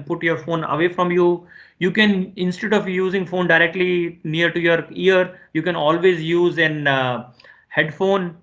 put your phone away from you. You can, instead of using phone directly near to your ear, you can always use an headphone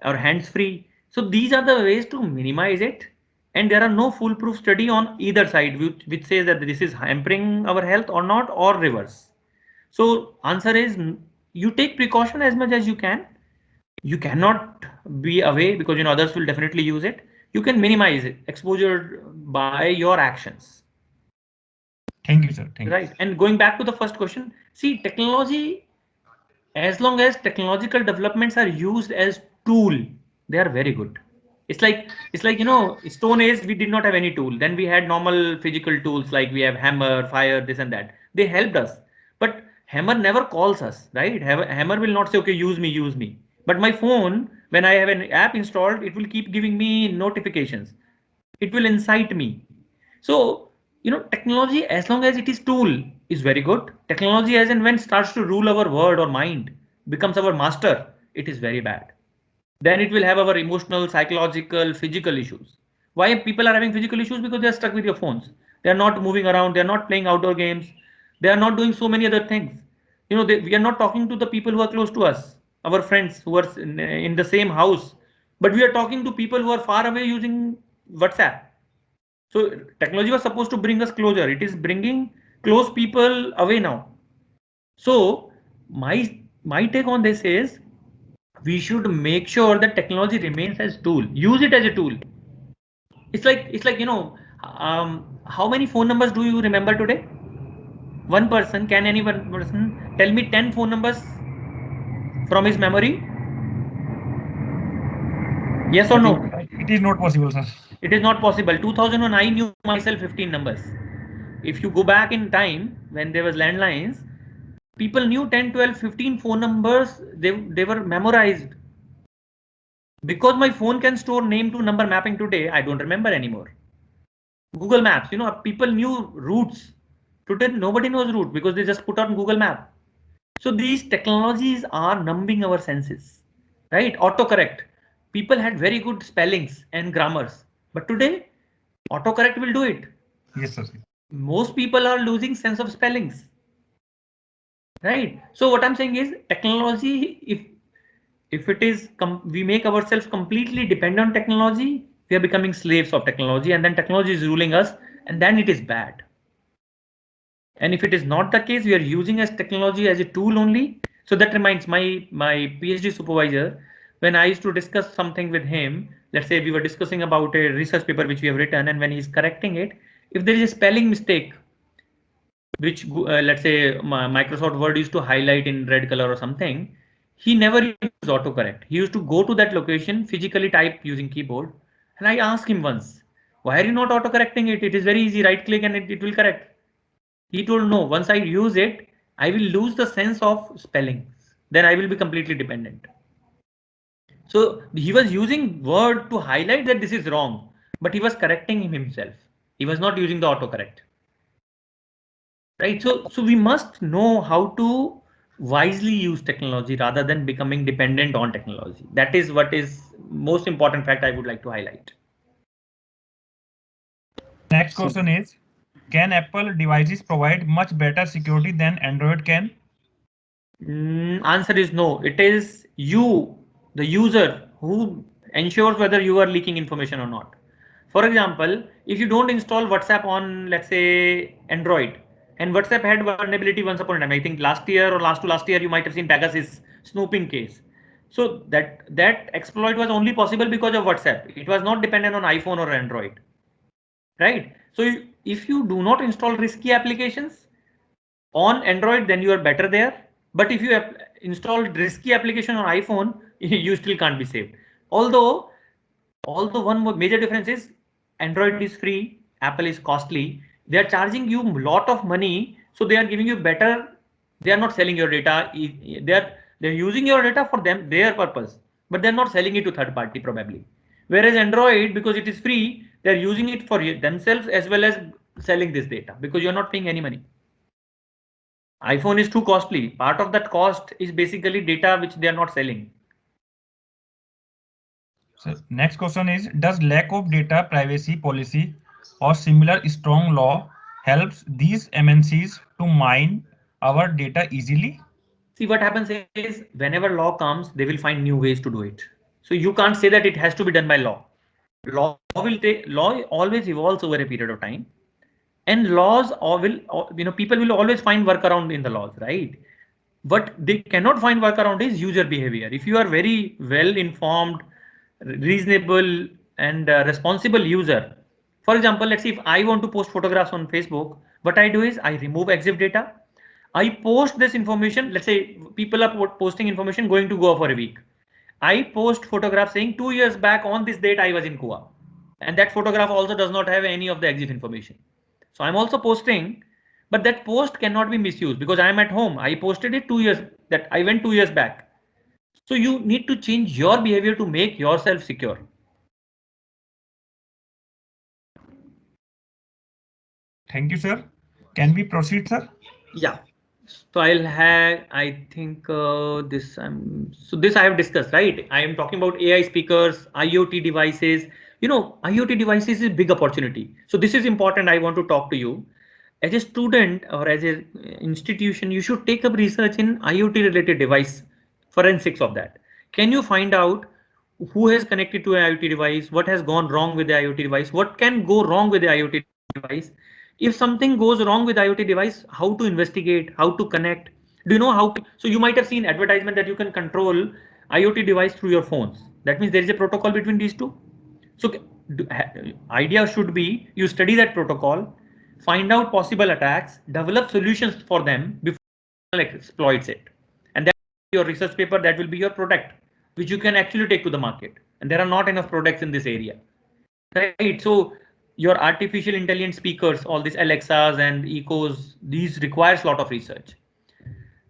or hands free. So these are the ways to minimize it. And there are no foolproof study on either side which says that this is hampering our health or not, or reverse. So answer is you take precaution as much as you can. You cannot be away because others will definitely use it. You can minimize it, exposure by your actions. Thank you, sir. Thank you. Right. And going back to the first question, see, technology, as long as technological developments are used as tool, they are very good. It's like Stone Age we did not have any tool. Then we had normal physical tools like we have hammer, fire, this and that. They helped us, but hammer never calls us, right? Hammer will not say, okay, use me. But my phone, when I have an app installed, it will keep giving me notifications. It will incite me. So, technology, as long as it is tool, is very good. Technology, as and when starts to rule our word or mind, becomes our master, it is very bad. Then it will have our emotional, psychological, physical issues. Why people are having physical issues? Because they are stuck with your phones. They are not moving around. They are not playing outdoor games. They are not doing so many other things. We are not talking to the people who are close to us, our friends who are in the same house, but we are talking to people who are far away using WhatsApp. So technology was supposed to bring us closer. It is bringing close people away now. So my take on this is we should make sure that technology remains as tool. Use it as a tool. How many phone numbers do you remember today? One person. Can any one person tell me 10 phone numbers from his memory? Yes or I think no? it is not possible, sir. It is not possible. 2009 I knew myself 15 numbers. If you go back in time when there was landlines, people knew 10, 12, 15 phone numbers. They were memorized. Because my phone can store name to number mapping today, I don't remember anymore. Google Maps, people knew routes. Today, nobody knows route because they just put on Google Map. So these technologies are numbing our senses, right? Autocorrect. People had very good spellings and grammars, but today, autocorrect will do it. Yes, sir. Most people are losing sense of spellings, right? So what I'm saying is technology, if it is we make ourselves completely dependent on technology, we are becoming slaves of technology, and then technology is ruling us, and then it is bad. And if it is not the case, we are using as technology as a tool only. So that reminds my PhD supervisor, when I used to discuss something with him, let's say we were discussing about a research paper which we have written, and when he's correcting it, if there is a spelling mistake which let's say Microsoft Word used to highlight in red color or something, he never used autocorrect. He used to go to that location, physically type using keyboard. And I asked him once, why are you not autocorrecting it? It is very easy, right click and it will correct. He told, no, once I use it, I will lose the sense of spelling. Then I will be completely dependent. So he was using Word to highlight that this is wrong, but he was correcting him himself. He was not using the autocorrect. Right. So we must know how to wisely use technology rather than becoming dependent on technology. That is what is most important fact I would like to highlight. Next question is, can Apple devices provide much better security than Android can? Answer is no. It is you, the user, who ensures whether you are leaking information or not. For example, if you don't install WhatsApp on, let's say, Android, and WhatsApp had vulnerability once upon a time. I think last year or last to last year, you might have seen Pegasus snooping case. So that exploit was only possible because of WhatsApp. It was not dependent on iPhone or Android, right? So if you do not install risky applications on Android, then you are better there. But if you install risky application on iPhone, you still can't be saved. Although one major difference is Android is free, Apple is costly. They are charging you a lot of money, so they are giving you better. They are not selling your data. They're using your data for their purpose, but they're not selling it to third party probably. Whereas Android, because it is free, they're using it for themselves as well as selling this data because you're not paying any money. iPhone is too costly. Part of that cost is basically data which they are not selling. So next question is, does lack of data privacy policy or similar strong law helps these MNCs to mine our data easily? See, what happens is whenever law comes, they will find new ways to do it. So you can't say that it has to be done by law. Law always evolves over a period of time, and laws or will people will always find workaround in the laws, right? What they cannot find workaround is user behavior. If you are very well informed, reasonable, and responsible user, for example, let's say if I want to post photographs on Facebook, what I do is I remove exif data. I post this information. Let's say people are posting information going to Goa for a week. I post photograph saying 2 years back on this date I was in Goa, and that photograph also does not have any of the exif information. So I'm also posting, but that post cannot be misused because I am at home. I posted it 2 years that I went 2 years back. So you need to change your behavior to make yourself secure. Thank you, sir. Can we proceed, sir? Yeah. So I'll have, I think this, so this I have discussed, right? I am talking about AI speakers, IoT devices. IoT devices is big opportunity. So this is important. I want to talk to you. As a student or as a institution, you should take up research in IoT related device, forensics of that. Can you find out who has connected to an IoT device? What has gone wrong with the IoT device? What can go wrong with the IoT device? If something goes wrong with IoT device, how to investigate, how to connect? Do you know how? So you might have seen advertisement that you can control IoT device through your phones. That means there is a protocol between these two. So idea should be you study that protocol, find out possible attacks, develop solutions for them before exploits it. And that your research paper, that will be your product, which you can actually take to the market. And there are not enough products in this area. Right. So your artificial intelligence speakers, all these Alexas and Ecos, these requires a lot of research.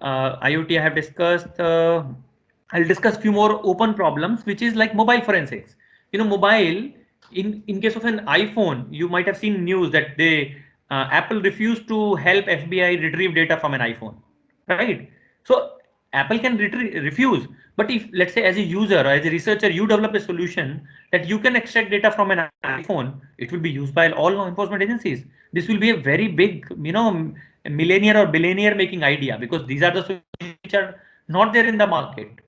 IoT I have discussed. I'll discuss few more open problems, which is like mobile forensics. Mobile, in case of an iPhone, you might have seen news that Apple refused to help FBI retrieve data from an iPhone, right? So Apple can refuse, but if let's say as a user or as a researcher, you develop a solution that you can extract data from an iPhone, it will be used by all law enforcement agencies. This will be a very big, millionaire or billionaire making idea because these are the solutions which are not there in the market,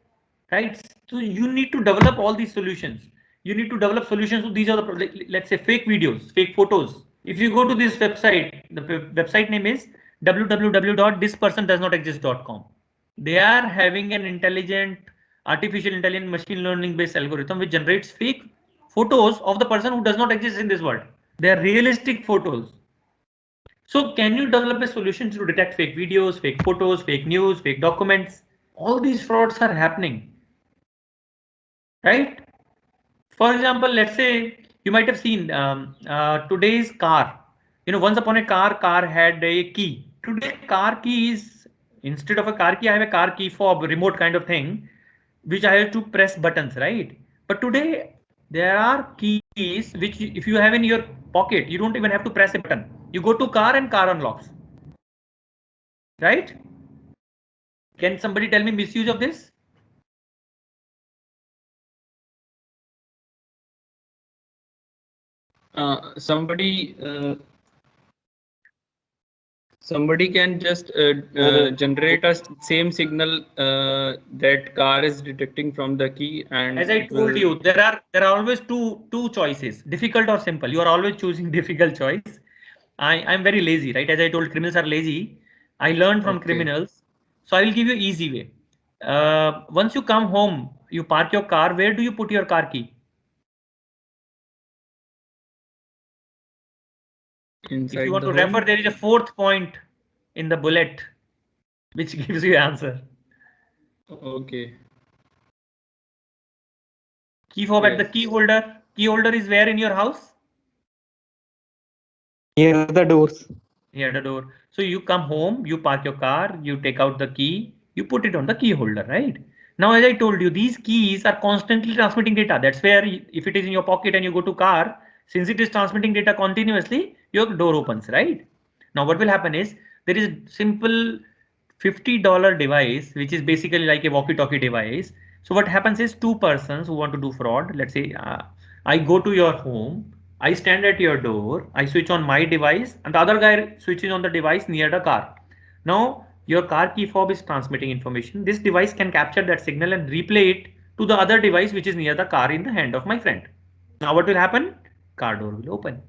right? So you need to develop all these solutions. You need to develop solutions. So these are the, let's say, fake videos, fake photos. If you go to this website, the website name is www.thispersondoesnotexist.com. They are having an intelligent, artificial intelligent, machine learning based algorithm which generates fake photos of the person who does not exist in this world. They are realistic photos. So can you develop a solution to detect fake videos, fake photos, fake news, fake documents? All these frauds are happening, right? For example, let's say you might have seen today's car. Once upon a car had a key. Today, car key is, instead of a car key, I have a car key fob remote kind of thing, which I have to press buttons, right? But today, there are keys which, if you have in your pocket, you don't even have to press a button. You go to car and car unlocks, right? Can somebody tell me misuse of this? Somebody can just generate a same signal that car is detecting from the key, and As I it told will. you, there are always two choices, difficult or simple. You are always choosing difficult choice. I'm very lazy, right? As I told, criminals are lazy. I learned from Okay. criminals, so I will give you easy way. Once you come home, you park your car. Where do you put your car key? If you Inside want the to refer, home. there is a fourth point in the bullet which gives you answer. Okay. Key fob at the Yes. key holder. Key holder is where in your house? Near the doors. Near the door. So you come home, you park your car, you take out the key, you put it on the key holder, right? Now, as I told you, these keys are constantly transmitting data. That's where if it is in your pocket and you go to car, since it is transmitting data continuously, your door opens, right? Now, what will happen is there is simple $50 device, which is basically like a walkie-talkie device. So what happens is two persons who want to do fraud, let's say I go to your home, I stand at your door, I switch on my device, and the other guy switches on the device near the car. Now, your car key fob is transmitting information. This device can capture that signal and replay it to the other device which is near the car in the hand of my friend. Now, what will happen? Car door will open.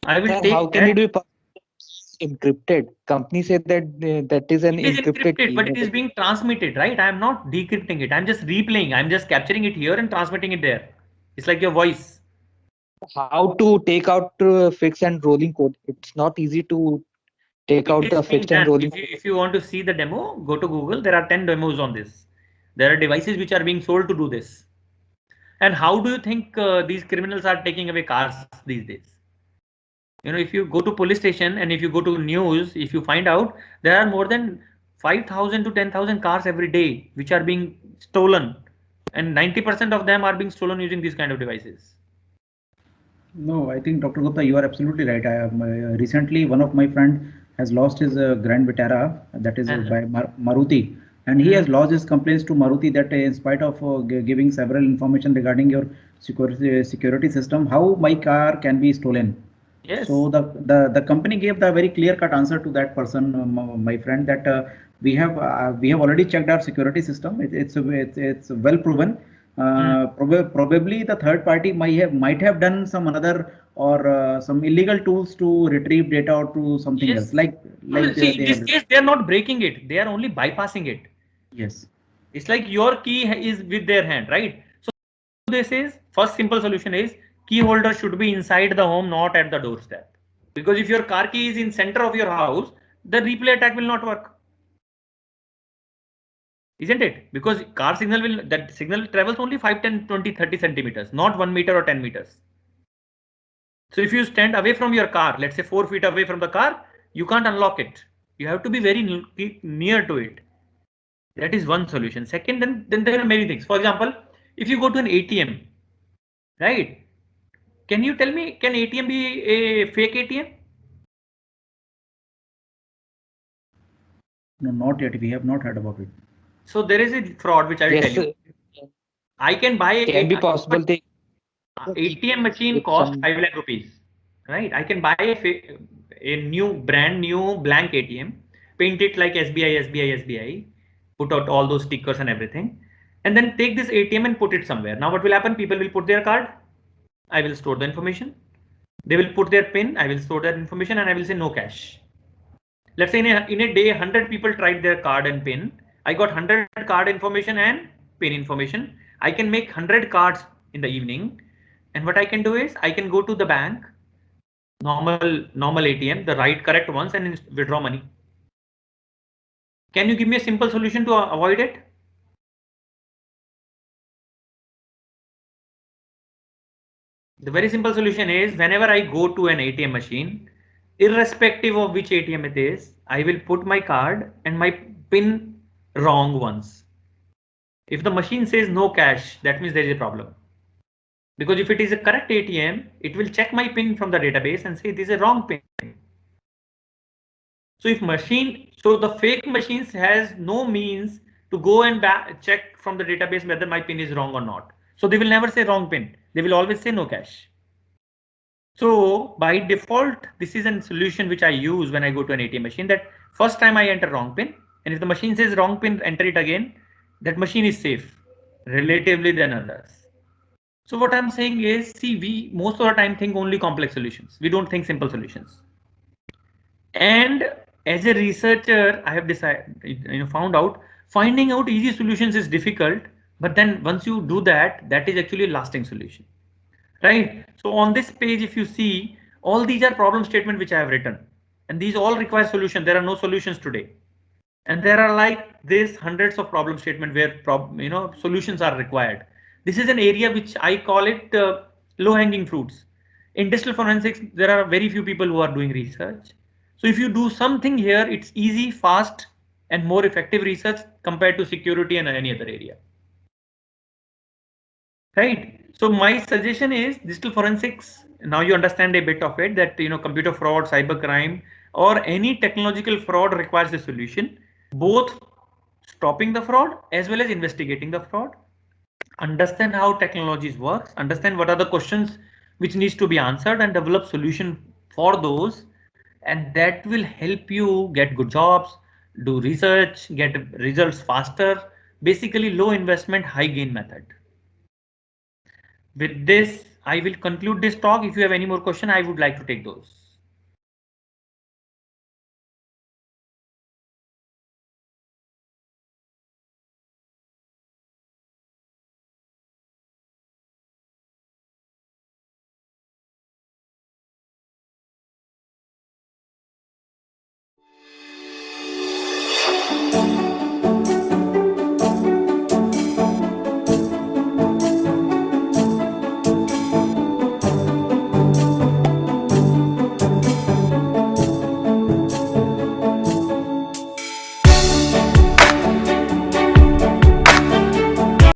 I will Sir, how take can that. it be encrypted? Company said that that is an It is encrypted encrypted, key. but it is being transmitted, right? I am not decrypting it. I'm just replaying. I'm just capturing it here and transmitting it there. It's like your voice. How to take out fixed and rolling code? It's not easy to take It out is the being fixed and done. rolling If code. you want to see the demo, go to Google. There are 10 demos on this. There are devices which are being sold to do this. And how do you think these criminals are taking away cars these days? If you go to police station and if you go to news, if you find out there are more than 5,000 to 10,000 cars every day which are being stolen, and 90% of them are being stolen using these kind of devices. No, I think Dr. Gupta, you are absolutely right. I am, recently, one of my friend has lost his Grand Vitara, that is And by Maruti, and he has lodged his complaints to Maruti that in spite of giving several information regarding your security system, how my car can be stolen. yes, So the company gave the very clear cut answer to that person, my friend, that we have already checked our security system. It's well proven. mm, Probably the third party might have done some another or some illegal tools to retrieve data or to something else, yes. like See, in they this have. case, they are not breaking it; they are only bypassing it. Yes. It's like your key is with their hand, right? So this is first simple solution is key holder should be inside the home, not at the doorstep. Because if your car key is in center of your house, the replay attack will not work, isn't it? Because car signal will that signal travels only 5, 10, 20, 30 centimeters, not 1 meter or 10 meters. So if you stand away from your car, let's say 4 feet away from the car, you can't unlock it. You have to be very near to it. That is one solution. Second, then there are many things. For example, if you go to an ATM, right? Can you tell me, can ATM be a fake ATM? No, not yet. We have not heard about it. So there is a fraud which I will tell Yes, you. I can buy can be a possible. They ATM machine with cost some 5 lakh rupees, right? I can buy a new brand new blank ATM, paint it like SBI, SBI, SBI, put out all those stickers and everything, and then take this ATM and put it somewhere. Now what will happen? People will put their card. I will store the information. They will put their PIN. I will store that information and I will say no cash. Let's say in a day 100 people tried their card and PIN. I got 100 card information and PIN information. I can make 100 cards in the evening, and what I can do is I can go to the bank, normal ATM, the right correct ones, and withdraw money. Can you give me a simple solution to avoid it? The very simple solution is whenever I go to an ATM machine, irrespective of which ATM it is, I will put my card and my PIN wrong once. If the machine says no cash, that means there is a problem. Because if it is a correct ATM, it will check my PIN from the database and say this is a wrong PIN. So the fake machines has no means to go and check from the database whether my PIN is wrong or not. So they will never say wrong PIN. They will always say no cash. So by default, this is a solution which I use when I go to an ATM machine, that first time I enter wrong PIN, and if the machine says wrong PIN, enter it again. That machine is safe relatively than others. So what I'm saying is, see, we most of the time think only complex solutions. We don't think simple solutions. And as a researcher, I have decided, found out finding out easy solutions is difficult. But then once you do that, that is actually a lasting solution, right? So on this page, if you see, all these are problem statement which I have written, and these all require solution. There are no solutions today, and there are like this hundreds of problem statement where solutions are required. This is an area which I call it low hanging fruits. In digital forensics, there are very few people who are doing research. So if you do something here, it's easy, fast, and more effective research compared to security and any other area, right? So my suggestion is digital forensics. Now you understand a bit of it, that computer fraud, cyber crime, or any technological fraud requires a solution, both stopping the fraud as well as investigating the fraud. Understand how technologies works, understand what are the questions which needs to be answered, and develop solution for those, and that will help you get good jobs, do research, get results faster. Basically low investment high gain method. With this I will conclude this talk. If you have any more question, I would like to take those.